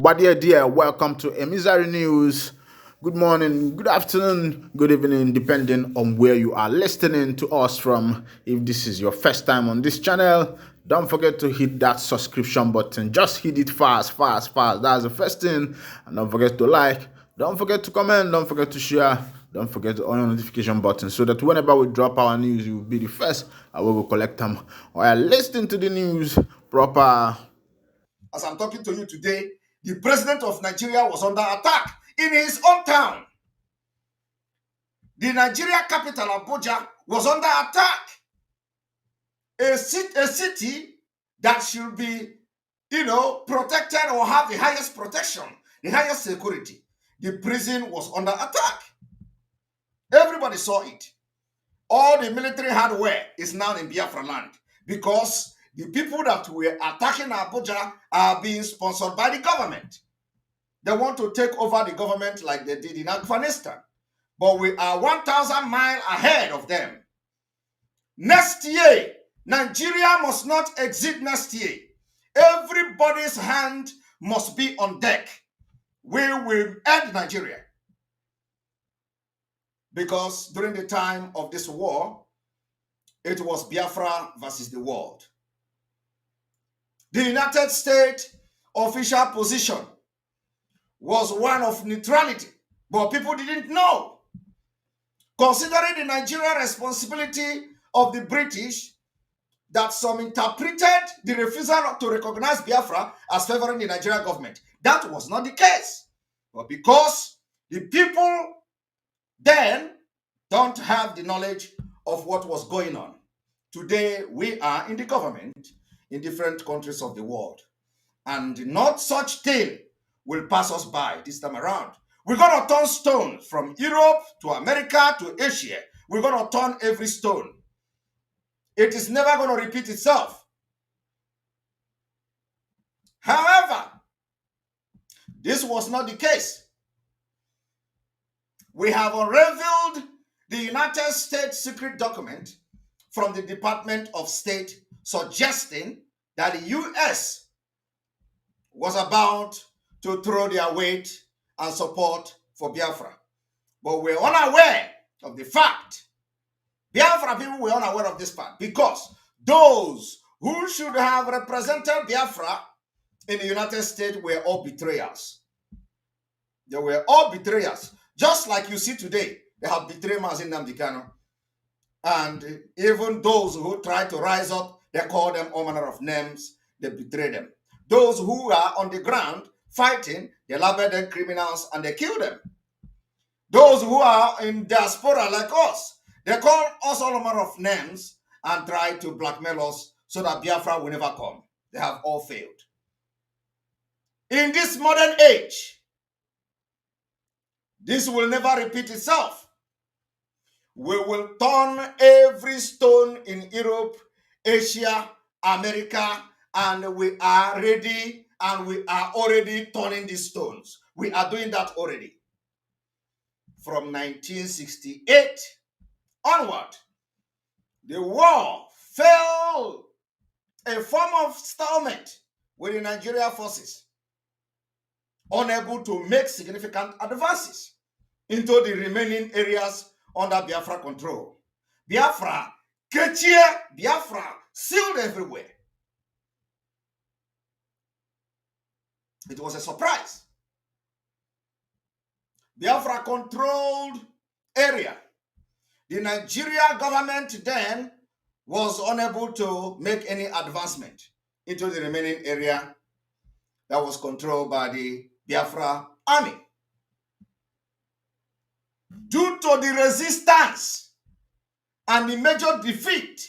But dear, welcome to Emizari News. Good morning, good afternoon, good evening, depending on where you are listening to us from. If this is your first time on this channel, don't forget to hit that subscription button. Just hit it fast, fast, fast. That's the first thing. And don't forget to like, don't forget to comment, don't forget to share, don't forget to on your notification button so that whenever we drop our news, you will be the first. I will collect them while listening to the news proper. As I'm talking to you today, the president of Nigeria was under attack in his own town. The Nigeria capital, Abuja, was under attack. A city that should be, protected or have the highest protection, the highest security. The prison was under attack. Everybody saw it. All the military hardware is now in Biafra land because the people that were attacking Abuja are being sponsored by the government. They want to take over the government like they did in Afghanistan. But we are 1,000 miles ahead of them. Next year, Nigeria must not exit next year. Everybody's hand must be on deck. We will end Nigeria. Because during the time of this war, it was Biafra versus the world. The United States official position was one of neutrality, but people didn't know. Considering the Nigerian responsibility of the British, that some interpreted the refusal to recognize Biafra as favoring the Nigerian government. That was not the case. But because the people then don't have the knowledge of what was going on. Today, we are in the government in different countries of the world. And not such thing will pass us by this time around. We're going to turn stone from Europe to America to Asia. We're going to turn every stone. It is never going to repeat itself. However, this was not the case. We have unraveled the United States secret document from the Department of State suggesting that the U.S. was about to throw their weight and support for Biafra. But we're unaware of the fact. Biafra people were unaware of this fact because those who should have represented Biafra in the United States were all betrayers. They were all betrayers. Just like you see today, they have betrayed Mazi Nnamdi. And even those who try to rise up, they call them all manner of names. They betray them. Those who are on the ground fighting, they label them criminals and they kill them. Those who are in diaspora like us, they call us all manner of names and try to blackmail us so that Biafra will never come. They have all failed. In this modern age, this will never repeat itself. We will turn every stone in Europe, Asia, America, and we are ready and we are already turning these stones. We are doing that already. From 1968 onward, the war fell a form of stalemate with the Nigerian forces, unable to make significant advances into the remaining areas under Biafra control. Biafra, Kechie, Biafra, sealed everywhere. It was a surprise. Biafra controlled area. The Nigeria government then was unable to make any advancement into the remaining area that was controlled by the Biafra army. Due to the resistance and the major defeat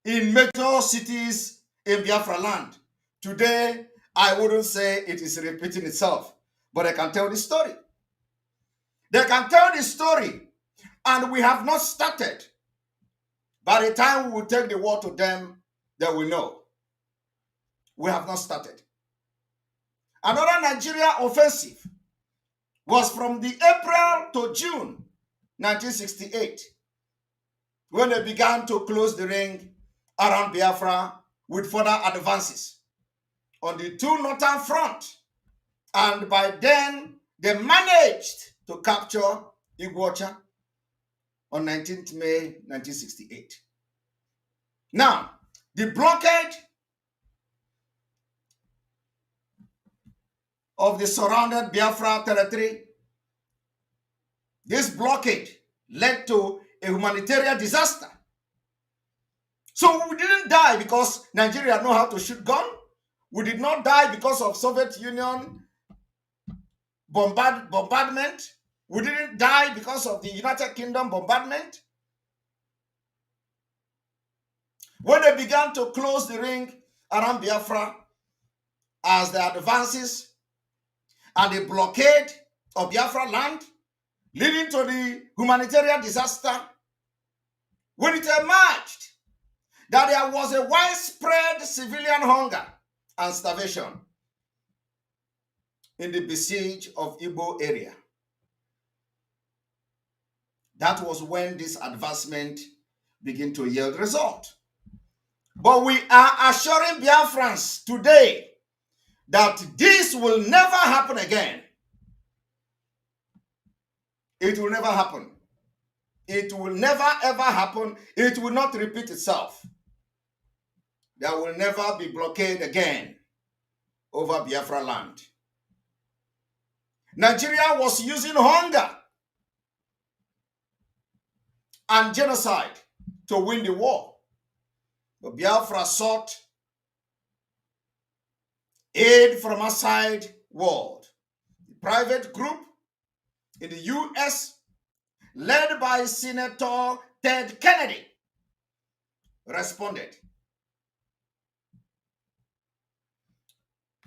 in major cities in Biafra land, today I wouldn't say it is repeating itself, but I can tell the story. They can tell the story And we have not started. By the time we will take the war to them, they will know. We have not started. Another Nigeria offensive was from the April to June 1968, when they began to close the ring around Biafra with further advances on the two northern front. And by then, they managed to capture Iguacha on 19th May 1968. Now, the blockade of the surrounded Biafra territory, this blockade led to a humanitarian disaster. So we didn't die because Nigeria know how to shoot gun. We did not die because of Soviet Union bombardment. We didn't die because of the United Kingdom bombardment. When they began to close the ring around Biafra as the advances and the blockade of Biafra land, leading to the humanitarian disaster, when it emerged that there was a widespread civilian hunger and starvation in the besieged of Igbo area, that was when this advancement began to yield result. But we are assuring Biafrans today that this will never happen again. It will never happen. It will never ever happen. It will not repeat itself. There will never be blockade again over Biafra land. Nigeria was using hunger and genocide to win the war. But Biafra sought aid from outside world. The private group in the US, led by Senator Ted Kennedy, responded.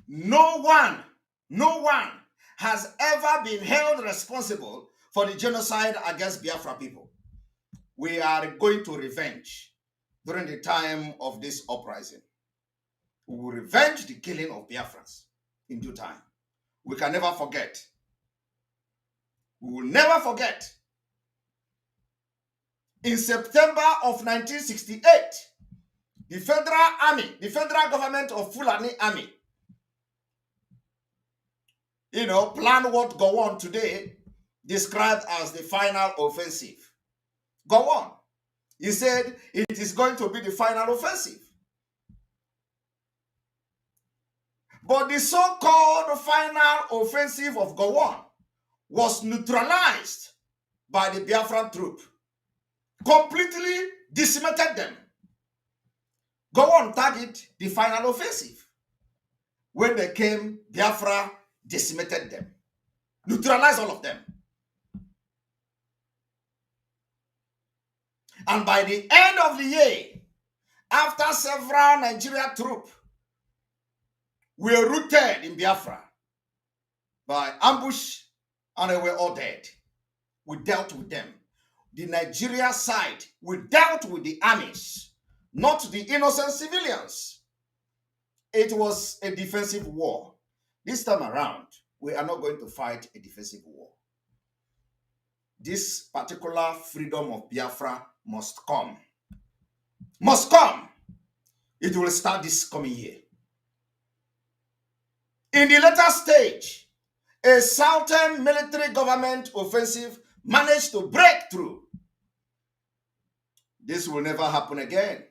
No one has ever been held responsible for the genocide against Biafra people. We are going to revenge during the time of this uprising. We will revenge the killing of Biafrans in due time. We can never forget. We will never forget. In September of 1968, the federal army, the federal government of Fulani Army, plan what Gowon today described as the final offensive. Gowon. He said it is going to be the final offensive. But the so-called final offensive of Gowon was neutralized by the Biafran troop. Completely decimated them. Gowon tagged it the final offensive. When they came, Biafra decimated them. Neutralized all of them. And by the end of the year, after several Nigerian troops were routed in Biafra by ambush and they were all dead, we dealt with them. The Nigeria side, we dealt with the armies, not the innocent civilians. It was a defensive war. This time around, we are not going to fight a defensive war. This particular freedom of Biafra must come. Must come. It will start this coming year. In the later stage, a southern military government offensive managed to break through. This will never happen again.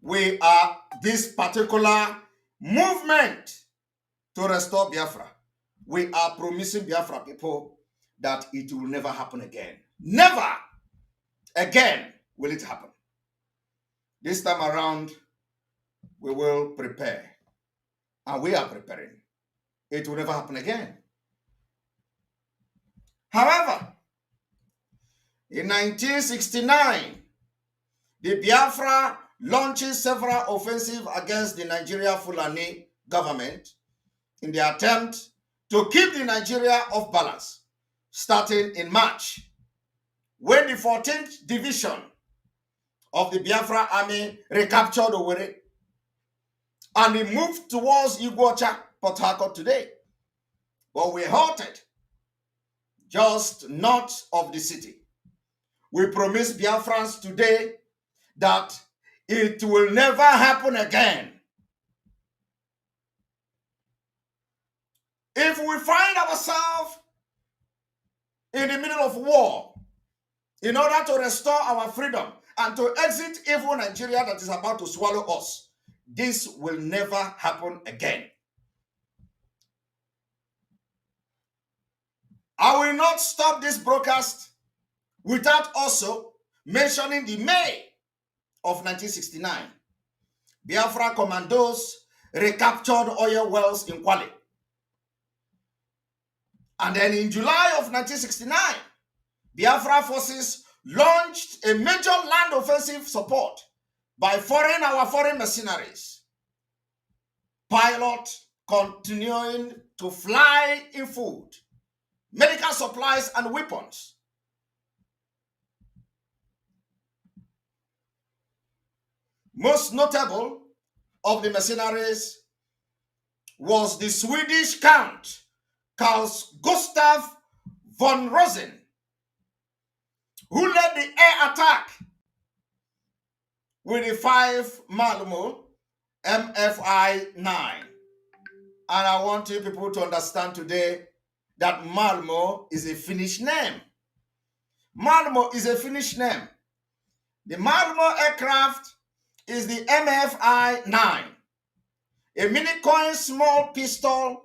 We are this particular movement to restore Biafra. We are promising Biafra people that it will never happen again. Never again will it happen. This time around, we will prepare. And we are preparing. It will never happen again. However, in 1969, the Biafra launches several offensives against the Nigeria Fulani government in the attempt to keep the Nigeria off balance starting in March, when the 14th Division of the Biafra Army recaptured Owerri and we moved towards Iguacha, Port Harcourt today. But we halted just north of the city. We promised Biafrans today that it will never happen again. If we find ourselves in the middle of war, in order to restore our freedom and to exit evil Nigeria that is about to swallow us, this will never happen again. I will not stop this broadcast without also mentioning the May of 1969. Biafra commandos recaptured oil wells in Kwale. And then in July of 1969, Biafra forces launched a major land offensive support by our foreign mercenaries. Pilot continuing to fly in food, medical supplies, and weapons. Most notable of the mercenaries was the Swedish Count Carl Gustav von Rosen, who led the air attack with the 5 Malmo MFI-9. And I want you people to understand today that Malmo is a Finnish name. Malmo is a Finnish name. The Malmo aircraft is the MFI-9, a mini-coin small pistol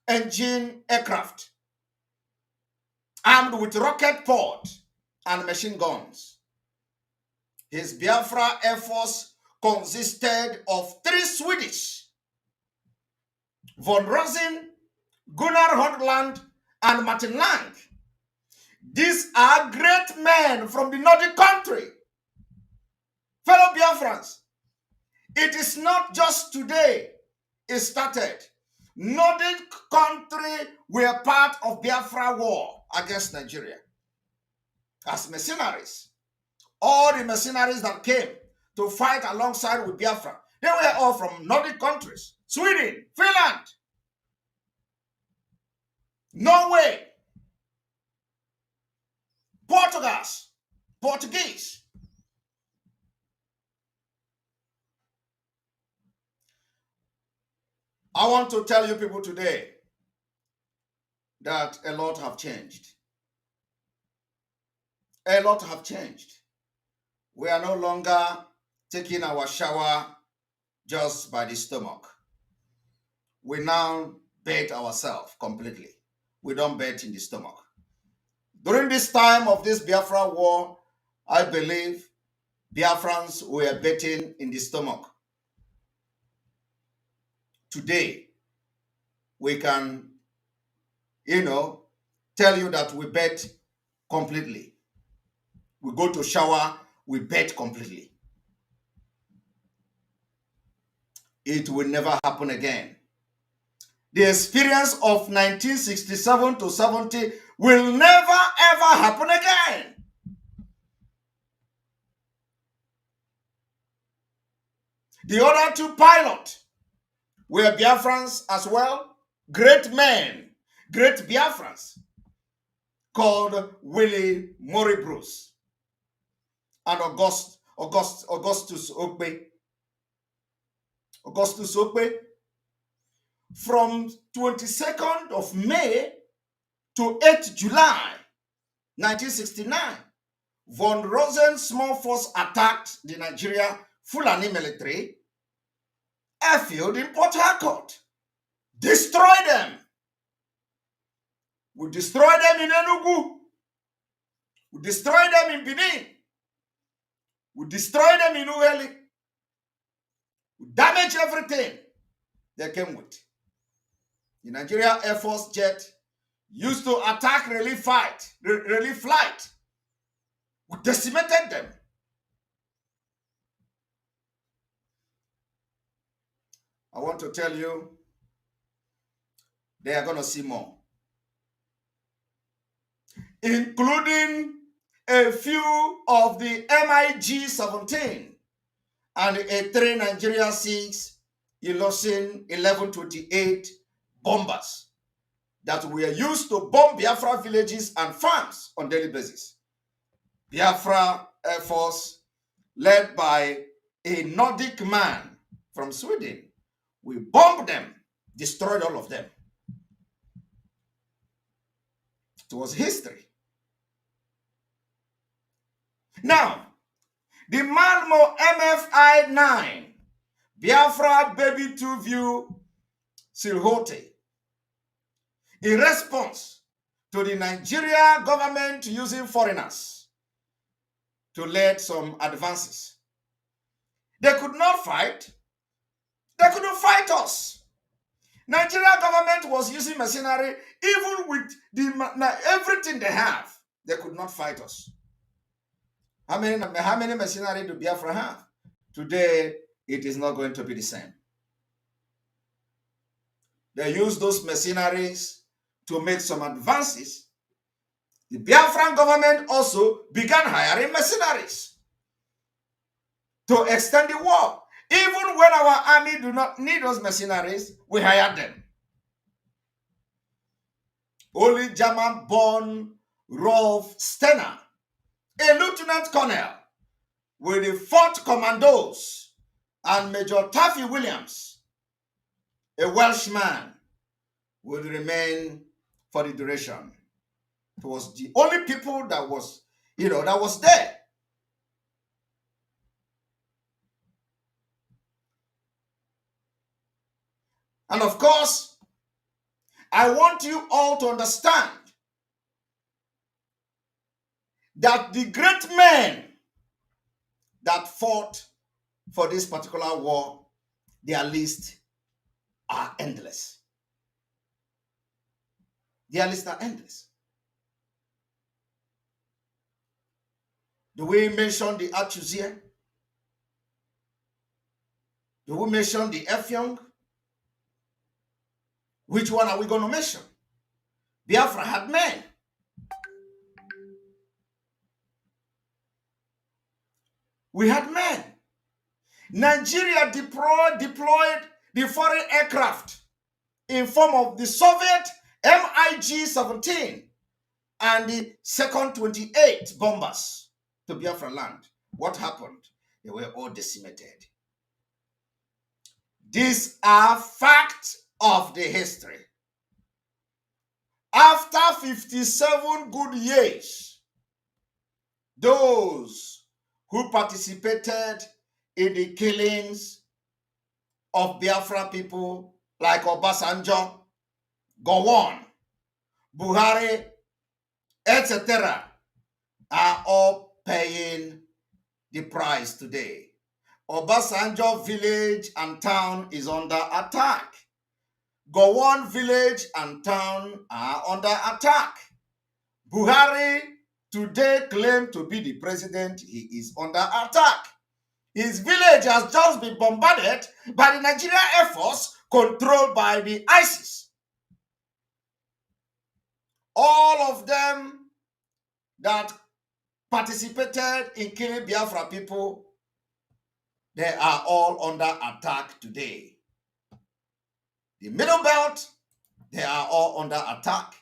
engine aircraft armed with rocket pod and machine guns. His Biafra Air Force consisted of 3 Swedish, von Rosen, Gunnar Hodland, and Martin Lang. These are great men from the Nordic country. Fellow Biafrans, it is not just today it started. Nordic country were part of Biafra war against Nigeria as mercenaries. All the mercenaries that came to fight alongside with Biafra, they were all from Nordic countries. Sweden, Finland, Norway, Portuguese. I want to tell you people today that a lot have changed. A lot have changed. We are no longer taking our shower just by the stomach. We now bathe ourselves completely. We don't bathe in the stomach. During this time of this Biafra war, I believe Biafrans were bathing in the stomach. Today, we can, tell you that we bathe completely. We go to shower, we bathe completely. It will never happen again. The experience of 1967 to 70 will never ever happen again. The other 2 pilots were Biafrans as well, great men, great Biafrans, called Willie Murray Bruce and Augustus Okpe. Augustus Okpe, from 22nd of May to 8th July 1969, von Rosen's small force attacked the Nigeria Fulani military airfield in Port Harcourt. Destroy them. We destroy them in Enugu. We destroy them in Benin. We destroy them in Ueli. We damage everything they came with. The Nigeria Air Force jet used to attack relief flight. We decimated them. I want to tell you, they are going to see more. including a few of the MiG-17 and A-3 Nigeria 6 Ilosin 1128 bombers that were used to bomb Biafra villages and farms on daily basis. Biafra Air Force, led by a Nordic man from Sweden, we bombed them, destroyed all of them. It was history. Now, the Malmo MFI-9 Biafra Baby 2 View Silhote, in response to the Nigeria government using foreigners to lead some advances. They could not fight. They couldn't fight us. Nigeria government was using mercenary, even with everything they have. They could not fight us. How many mercenary do Biafra have? Today, it is not going to be the same. They use those mercenaries to make some advances. The Biafran government also began hiring mercenaries to extend the war. Even when our army do not need those mercenaries, we hired them. Only German-born Rolf Stenner, a lieutenant colonel with the 4th Commandos, and Major Taffy Williams, a Welshman, would remain for the duration. It was the only people that was, that was there. And of course, I want you all to understand that the great men that fought for this particular war, their list are endless. Their lists are endless. Do we mention the Achuzier? Do we mention the Effiong? Which one are we going to mention? Biafra had men. We had men. Nigeria deployed the foreign aircraft in form of the Soviet MiG-17 and the second 28 bombers to Biafra land. What happened? They were all decimated. These are facts of the history. After 57 good years, those who participated in the killings of Biafra people like Obasanjo, Gowon, Buhari, etc., are all paying the price today. Obasanjo village and town is under attack. Gowon village and town are under attack. Buhari today claimed to be the president. He is under attack. His village has just been bombarded by the Nigerian Air Force controlled by the ISIS. All of them that participated in killing Biafra people, they are all under attack today. The Middle Belt, they are all under attack.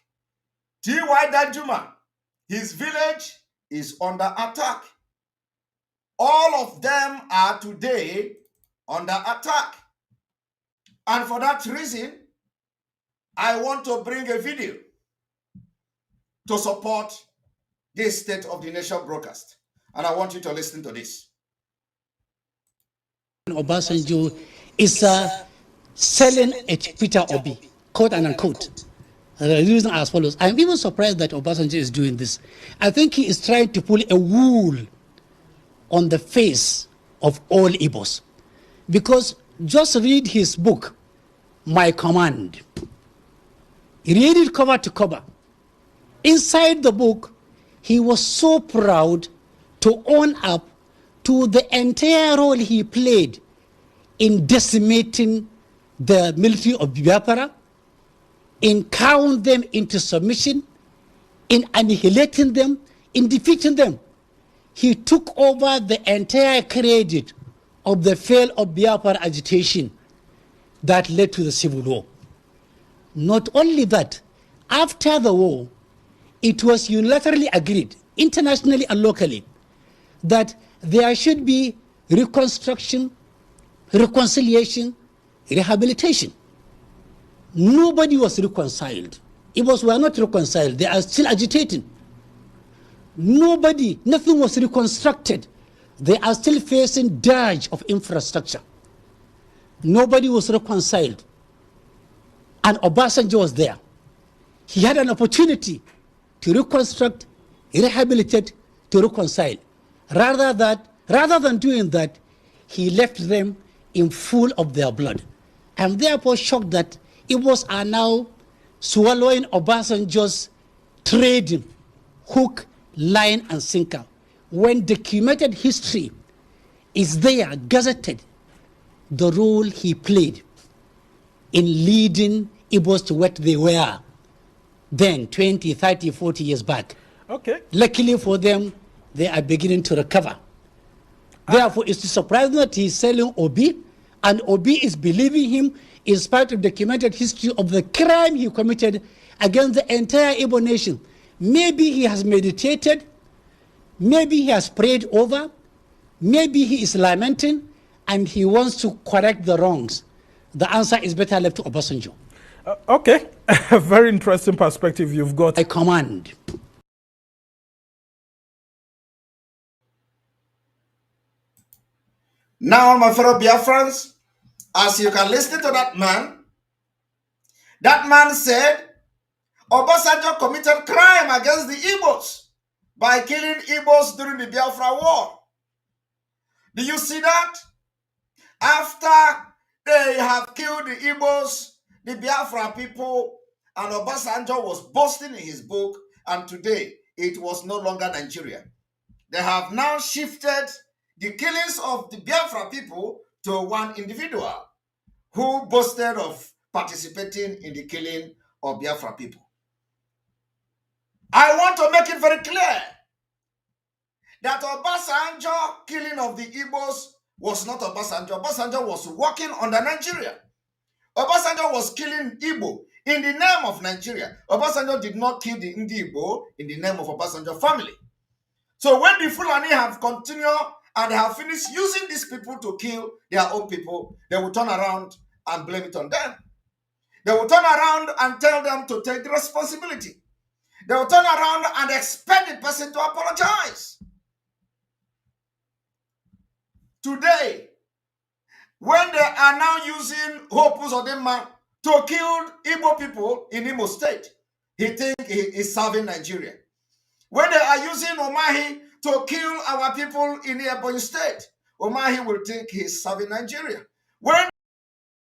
T.Y. Danjuma, his village is under attack. All of them are today under attack. And for that reason, I want to bring a video to support this State of the Nation broadcast. And I want you to listen to this. Obasanjo is selling at Peter Obi, quote and unquote. The reason as follows. I'm even surprised that Obasanjo is doing this. I think he is trying to pull a wool on the face of all Igbos. Because just read his book, My Command. Read it cover to cover. Inside the book, he was so proud to own up to the entire role he played in decimating the military of Biafra, in cowing them into submission, in annihilating them, in defeating them. He took over the entire credit of the fail of Biafra agitation that led to the civil war. Not only that, after the war, it was unilaterally agreed, internationally and locally, that there should be reconstruction, reconciliation, rehabilitation. Nobody was reconciled. Igbos were not reconciled. They are still agitating. Nothing was reconstructed. They are still facing dirge of infrastructure. Nobody was reconciled. And Obasanjo was there. He had an opportunity to reconstruct, rehabilitate, to reconcile. Rather than doing that, he left them in full of their blood. I'm therefore shocked that Igbos are now swallowing Obasanjo's trading, hook, line, and sinker. When documented history is there, gazetted, the role he played in leading Igbos to what they were then, 20, 30, 40 years back. Okay. Luckily for them, they are beginning to recover. Therefore, it's surprising that he's selling Obi, and Obi is believing him in spite of documented history of the crime he committed against the entire Igbo nation. Maybe he has meditated, maybe he has prayed over, maybe he is lamenting, and he wants to correct the wrongs. The answer is better left to Obasanjo. Okay, a very interesting perspective you've got. I command. Now, my fellow Biafrans, as you can listen to that man said Obasanjo committed crime against the Igbos by killing Igbos during the Biafra War. Do you see that? After they have killed the Igbos, the Biafra people, and Obasanjo was boasting in his book, and today it was no longer Nigeria. They have now shifted the killings of the Biafra people to one individual who boasted of participating in the killing of Biafra people. I want to make it very clear that Obasanjo killing of the Igbos was not Obasanjo. Obasanjo was working under Nigeria. Obasanjo was killing Igbo in the name of Nigeria. Obasanjo did not kill the Igbo in the name of Obasanjo family. So when the Fulani have continued and they have finished using these people to kill their own people, they will turn around and blame it on them. They will turn around and tell them to take the responsibility. They will turn around and expect the person to apologize. Today, when they are now using Hope Uzodinma to kill Igbo people in Imo State, he thinks he is serving Nigeria. When they are using Omahi to kill our people in Ebonyi State, Omahi will think he is serving Nigeria. When